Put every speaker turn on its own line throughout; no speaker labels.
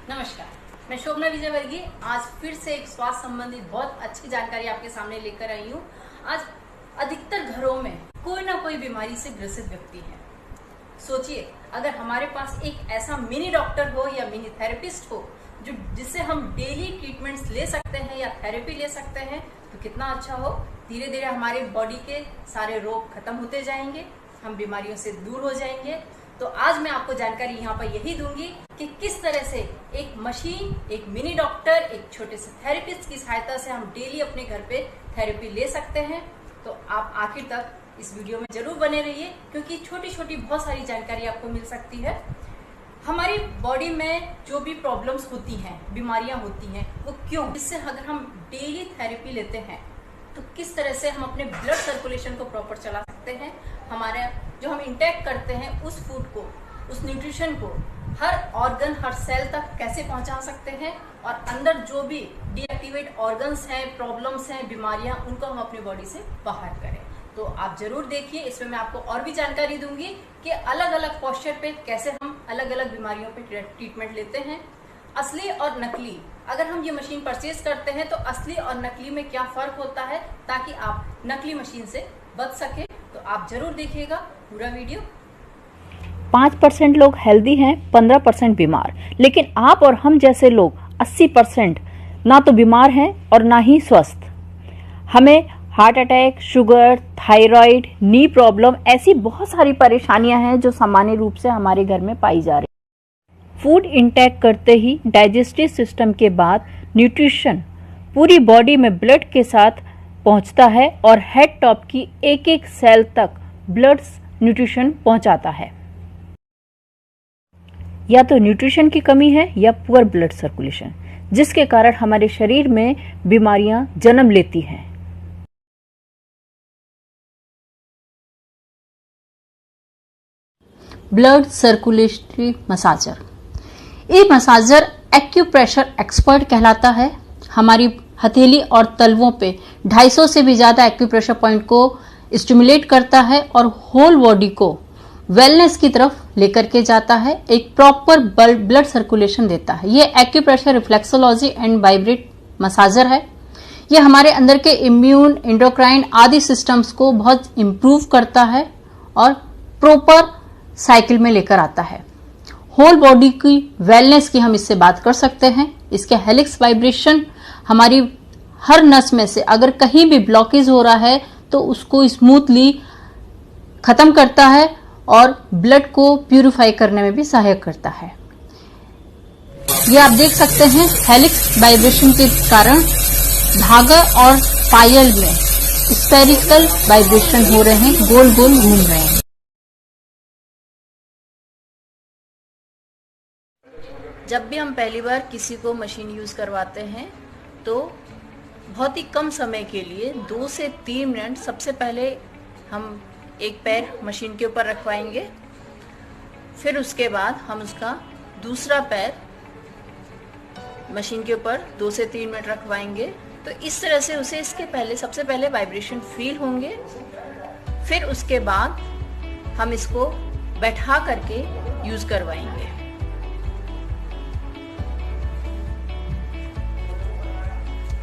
नमस्कार, मैं शोभना विजयवर्गीय आज फिर से एक स्वास्थ्य संबंधित बहुत अच्छी जानकारी आपके सामने लेकर आई हूँ। आज अधिकतर घरों में कोई ना कोई बीमारी से ग्रसित व्यक्ति है। सोचिए, अगर हमारे पास एक ऐसा मिनी डॉक्टर हो या मिनी थेरेपिस्ट हो जिससे हम डेली ट्रीटमेंट्स ले सकते हैं या थेरेपी ले सकते हैं तो कितना अच्छा हो। धीरे धीरे हमारे बॉडी के सारे रोग खत्म होते जाएंगे, हम बीमारियों से दूर हो जाएंगे। तो आज मैं आपको जानकारी यहाँ पर यही दूंगी कि किस तरह से एक मशीन, एक मिनी डॉक्टर, एक छोटे से थेरेपिस्ट की सहायता से हम डेली अपने घर पे थेरेपी ले सकते हैं। तो आप आखिर तक इस वीडियो में जरूर बने रहिए, क्योंकि छोटी छोटी बहुत सारी जानकारी आपको मिल सकती है। हमारी बॉडी में जो भी प्रॉब्लम्स होती हैं, बीमारियां होती हैं, वो क्यों, इससे अगर हम डेली थेरेपी लेते हैं तो किस तरह से हम अपने ब्लड सर्कुलेशन को प्रॉपर चला सकते हैं। हमारे जो हम इंटेक करते हैं उस फूड को, उस न्यूट्रिशन को हर ऑर्गन, हर सेल तक कैसे पहुंचा सकते हैं, और अंदर जो भी डीएक्टिवेट ऑर्गन्स हैं, प्रॉब्लम्स हैं, बीमारियां, उनको हम अपनी बॉडी से बाहर करें। तो आप जरूर देखिए, इसमें मैं आपको और भी जानकारी दूंगी कि अलग अलग पोस्चर पे कैसे हम अलग अलग बीमारियों पे ट्रीटमेंट लेते हैं। असली और नकली, अगर हम ये मशीन परचेज करते हैं तो असली और नकली में क्या फर्क होता है, ताकि आप नकली मशीन से बच सके। तो आप जरूर देखिएगा पूरा वीडियो।
5% लोग हेल्दी हैं, 15% बीमार। लेकिन आप और हम जैसे लोग 80% ना तो बीमार हैं और ना ही स्वस्थ। हमें हार्ट अटैक, शुगर, थायराइड, नी प्रॉब्लम, ऐसी बहुत सारी परेशानियां हैं जो सामान्य रूप से हमारे घर में पाई जा रही। फूड इंटेक करते ही डाइजेस्टिव सिस्टम के बाद न्यूट्रिशन पूरी बॉडी में ब्लड के साथ पहुंचता है और हेड टॉप की एक एक सेल तक ब्लड न्यूट्रिशन पहुंचाता है। या तो न्यूट्रिशन की कमी है या पुअर ब्लड सर्कुलेशन, जिसके कारण हमारे शरीर में बीमारियां जन्म लेती हैं। ब्लड सर्कुलेटरी मसाजर, ये मसाजर एक्यूप्रेशर एक्सपर्ट कहलाता है। हमारी हथेली और तलवों पे 250 से भी ज्यादा एक्यूप्रेशर पॉइंट को स्टिमुलेट करता है और होल बॉडी को वेलनेस की तरफ लेकर के जाता है, एक प्रॉपर ब्लड सर्कुलेशन देता है। ये acupressure reflexology and vibrate massager है। ये हमारे अंदर के इम्यून, एंडोक्राइन आदि सिस्टम्स को बहुत इंप्रूव करता है और प्रॉपर साइकिल में लेकर आता है। होल बॉडी की वेलनेस की हम इससे बात कर सकते हैं। इसके हेलिक्स वाइब्रेशन हमारी हर नस में से अगर कहीं भी ब्लॉकेज हो रहा है तो उसको स्मूथली खत्म करता है और ब्लड को प्यूरिफाई करने में भी सहायक करता है। ये आप देख सकते हैं, हेलिक्स वाइब्रेशन के कारण धागा और पायल में स्फेरिकल वाइब्रेशन हो रहे हैं, गोल गोल घूम रहे हैं।
जब भी हम पहली बार किसी को मशीन यूज़ करवाते हैं तो बहुत ही कम समय के लिए 2 से 3 मिनट सबसे पहले हम एक पैर मशीन के ऊपर रखवाएंगे, फिर उसके बाद हम उसका दूसरा पैर मशीन के ऊपर 2 से 3 मिनट रखवाएंगे। तो इस तरह से उसे इसके पहले सबसे पहले वाइब्रेशन फील होंगे, फिर उसके बाद हम इसको बैठा करके यूज़ करवाएंगे।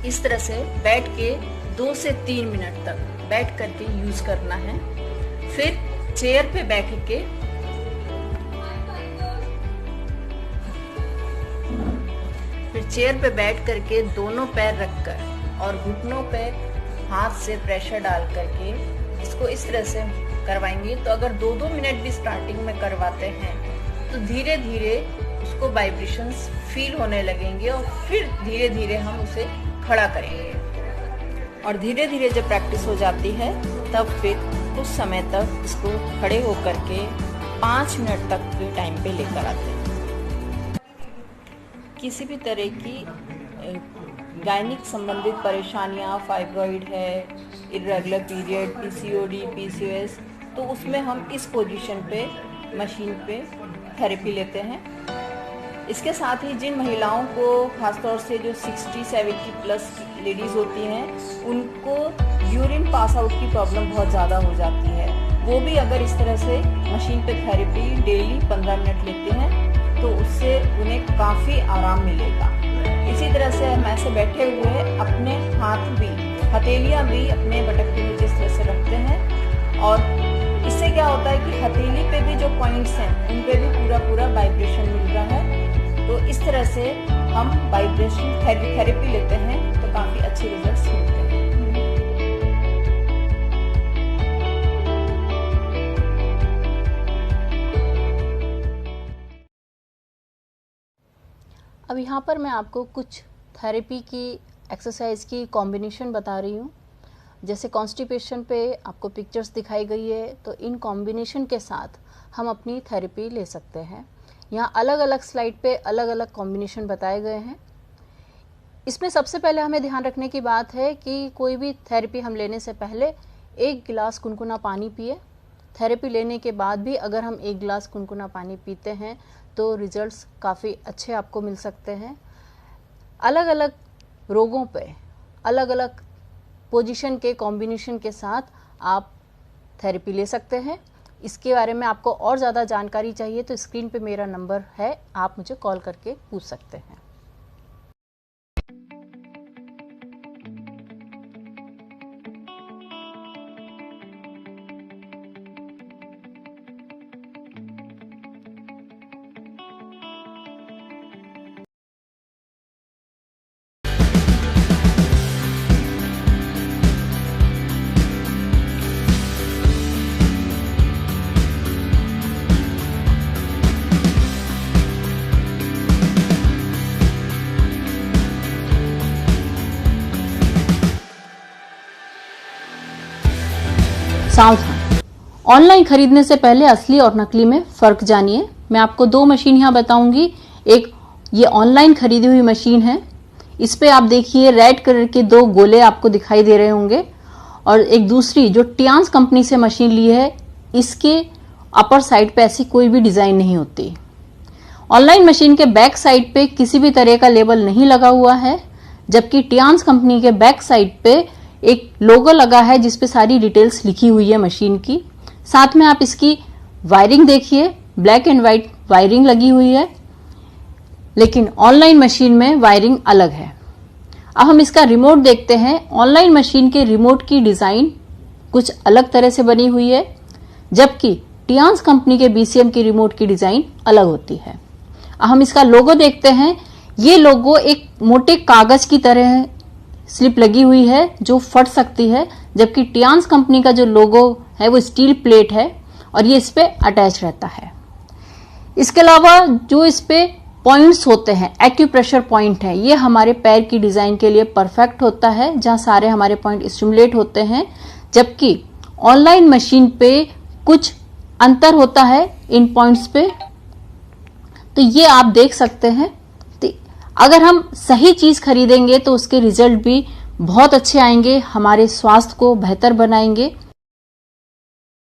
इस तरह से बैठ के 2 से 3 मिनट तक बैठ करके यूज करना है। फिर चेयर पे बैठ के दोनों पैर रखकर और घुटनों पे हाथ से प्रेशर डाल करके इसको इस तरह से करवाएंगे। तो अगर 2-2 मिनट भी स्टार्टिंग में करवाते हैं तो धीरे धीरे उसको वाइब्रेशंस फील होने लगेंगे और फिर धीरे धीरे हम उसे खड़ा करेंगे। और धीरे धीरे जब प्रैक्टिस हो जाती है तब फिर कुछ समय तक इसको खड़े होकर के 5 मिनट तक के टाइम पे लेकर आते हैं। किसी भी तरह की गायनिक संबंधित परेशानियां, फाइब्रॉइड है, इर्रेगुलर पीरियड, पीसीओडी, पीसीओएस, तो उसमें हम इस पोजीशन पे मशीन पे थेरेपी लेते हैं। इसके साथ ही जिन महिलाओं को खासतौर से जो 60-70 प्लस लेडीज़ होती हैं, उनको यूरिन पास आउट की प्रॉब्लम बहुत ज़्यादा हो जाती है, वो भी अगर इस तरह से मशीन पे थेरेपी डेली 15 मिनट लेते हैं
तो उससे उन्हें काफ़ी आराम मिलेगा। इसी तरह से हम ऐसे बैठे हुए अपने हाथ भी, हथेलियाँ भी अपने बटक के नीचे इस तरह से रखते हैं और इससे क्या होता है कि हथेली पे भी जो पॉइंट्स हैं उन पे भी पूरा वाइब्रेशन मिल रहा है। तो इस तरह से हम वाइब्रेशन थेरेपी लेते हैं तो काफ़ी अच्छे रिजल्ट्स मिलते हैं।
अब यहाँ पर मैं आपको कुछ थेरेपी की एक्सरसाइज की कॉम्बिनेशन बता रही हूँ। जैसे कॉन्स्टिपेशन पे आपको पिक्चर्स दिखाई गई है, तो इन कॉम्बिनेशन के साथ हम अपनी थेरेपी ले सकते हैं। यहाँ अलग अलग स्लाइड पे अलग अलग कॉम्बिनेशन बताए गए हैं। इसमें सबसे पहले हमें ध्यान रखने की बात है कि कोई भी थेरेपी हम लेने से पहले 1 गिलास गुनगुना पानी पिए। थेरेपी लेने के बाद भी अगर हम 1 गिलास गुनगुना पानी पीते हैं तो रिजल्ट्स काफ़ी अच्छे आपको मिल सकते हैं। अलग अलग रोगों पे अलग अलग पोजीशन के कॉम्बिनेशन के साथ आप थेरेपी ले सकते हैं। इसके बारे में आपको और ज़्यादा जानकारी चाहिए तो स्क्रीन पे मेरा नंबर है, आप मुझे कॉल करके पूछ सकते हैं। सावधान, ऑनलाइन खरीदने से पहले असली और नकली में फर्क जानिए। मैं आपको 2 मशीन यहाँ बताऊंगी। एक ये ऑनलाइन खरीदी हुई मशीन है, इस पे आप देखिए रेड कलर के 2 गोले आपको दिखाई दे रहे होंगे, और एक दूसरी जो टियांस कंपनी से मशीन ली है, इसके अपर साइड पे ऐसी कोई भी डिजाइन नहीं होती। ऑनलाइन मशीन के बैक साइड पे किसी भी तरह का लेबल नहीं लगा हुआ है, जबकि टियांस कंपनी के बैक साइड पे एक लोगो लगा है जिसपे सारी डिटेल्स लिखी हुई है मशीन की। साथ में आप इसकी वायरिंग देखिए, ब्लैक एंड व्हाइट वायरिंग लगी हुई है, लेकिन ऑनलाइन मशीन में वायरिंग अलग है। अब हम इसका रिमोट देखते हैं। ऑनलाइन मशीन के रिमोट की डिजाइन कुछ अलग तरह से बनी हुई है, जबकि टियांस कंपनी के बीसीएम की रिमोट की डिजाइन अलग होती है। अब हम इसका लोगो देखते हैं। ये लोगो एक मोटे कागज की तरह स्लिप लगी हुई है जो फट सकती है, जबकि टियांस कंपनी का जो लोगो है वो स्टील प्लेट है और ये इस पे अटैच रहता है। इसके अलावा जो इस पे पॉइंट्स होते हैं, एक्यूप्रेशर पॉइंट है, ये हमारे पैर की डिजाइन के लिए परफेक्ट होता है, जहां सारे हमारे पॉइंट स्टिमुलेट होते हैं, जबकि ऑनलाइन मशीन पे कुछ अंतर होता है इन पॉइंट्स पे। तो ये आप देख सकते हैं। अगर हम सही चीज खरीदेंगे तो उसके रिजल्ट भी बहुत अच्छे आएंगे, हमारे स्वास्थ्य को बेहतर बनाएंगे।